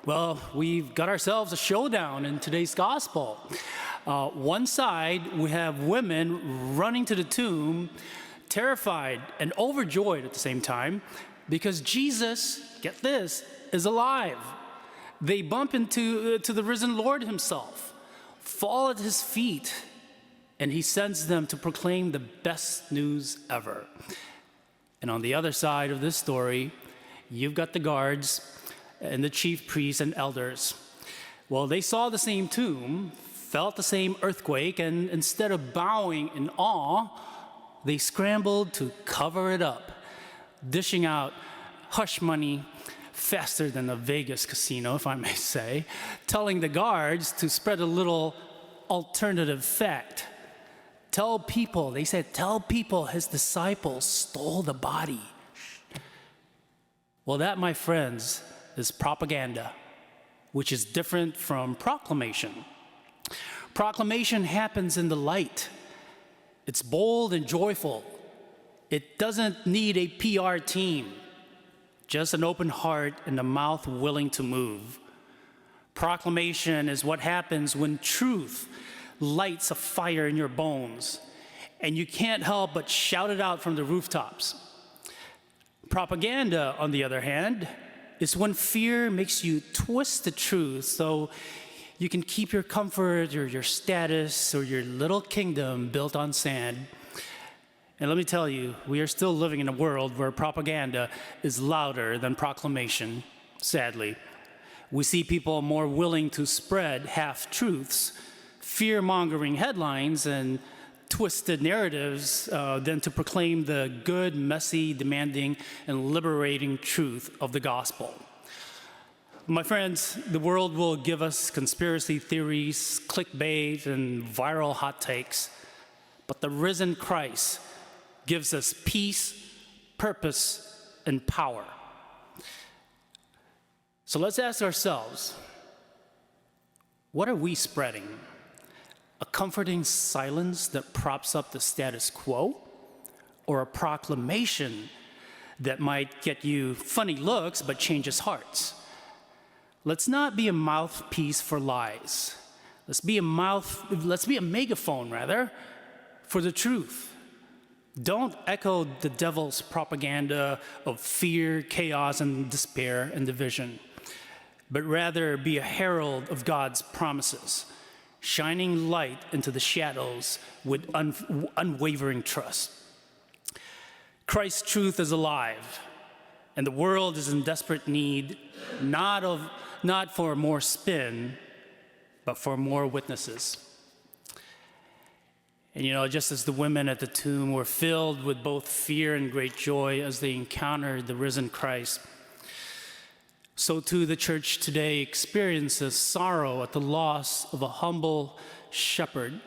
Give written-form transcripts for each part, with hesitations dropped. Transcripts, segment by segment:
Well, we've got ourselves a showdown in today's gospel. One side, we have women running to the tomb, terrified and overjoyed at the same time, because Jesus, get this, is alive. They bump into the risen Lord himself, fall at his feet, and he sends them to proclaim the best news ever. And on the other side of this story, you've got the guards and the chief priests and elders. Well, they saw the same tomb, felt the same earthquake, and instead of bowing in awe, they scrambled to cover it up, dishing out hush money faster than a Vegas casino, if I may say, telling the guards to spread a little alternative fact. Tell people his disciples stole the body. Well, that, my friends, is propaganda, which is different from proclamation. Proclamation happens in the light. It's bold and joyful. It doesn't need a PR team, just an open heart and a mouth willing to move. Proclamation is what happens when truth lights a fire in your bones, and you can't help but shout it out from the rooftops. Propaganda, on the other hand, is when fear makes you twist the truth so you can keep your comfort or your status or your little kingdom built on sand. And let me tell you, we are still living in a world where propaganda is louder than proclamation, sadly. We see people more willing to spread half-truths, fear-mongering headlines, and twisted narratives than to proclaim the good, messy, demanding, and liberating truth of the gospel. My friends, the world will give us conspiracy theories, clickbait, and viral hot takes, but the risen Christ gives us peace, purpose, and power. So let's ask ourselves, what are we spreading? A comforting silence that props up the status quo, or a proclamation that might get you funny looks but changes hearts? Let's not be a mouthpiece for lies. Let's be a megaphone, rather, for the truth. Don't echo the devil's propaganda of fear, chaos, and despair and division, but rather be a herald of God's promises, shining light into the shadows with unwavering trust. Christ's truth is alive, and the world is in desperate need, not for more spin, but for more witnesses. And just as the women at the tomb were filled with both fear and great joy as they encountered the risen Christ, so too the church today experiences sorrow at the loss of a humble shepherd,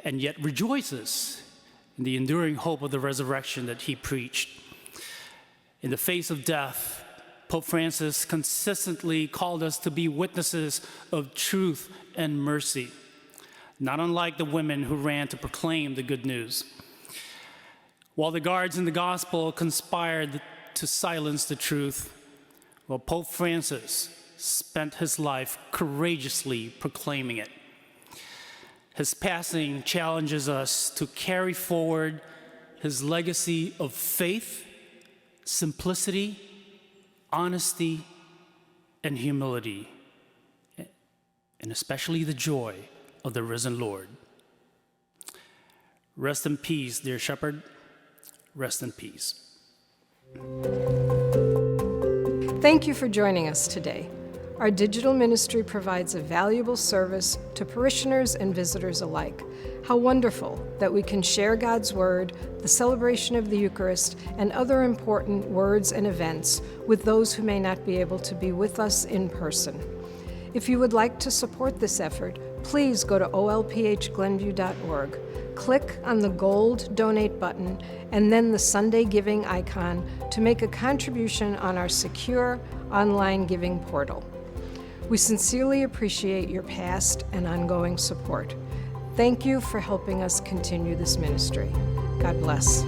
and yet rejoices in the enduring hope of the resurrection that he preached. In the face of death, Pope Francis consistently called us to be witnesses of truth and mercy, not unlike the women who ran to proclaim the good news. While the guards in the gospel conspired to silence the truth, well, Pope Francis spent his life courageously proclaiming it. His passing challenges us to carry forward his legacy of faith, simplicity, honesty, and humility, and especially the joy of the risen Lord. Rest in peace, dear shepherd. Rest in peace. Thank you for joining us today. Our digital ministry provides a valuable service to parishioners and visitors alike. How wonderful that we can share God's Word, the celebration of the Eucharist, and other important words and events with those who may not be able to be with us in person. If you would like to support this effort, please go to olphglenview.org. Click on the gold donate button and then the Sunday giving icon to make a contribution on our secure online giving portal. We sincerely appreciate your past and ongoing support. Thank you for helping us continue this ministry. God bless.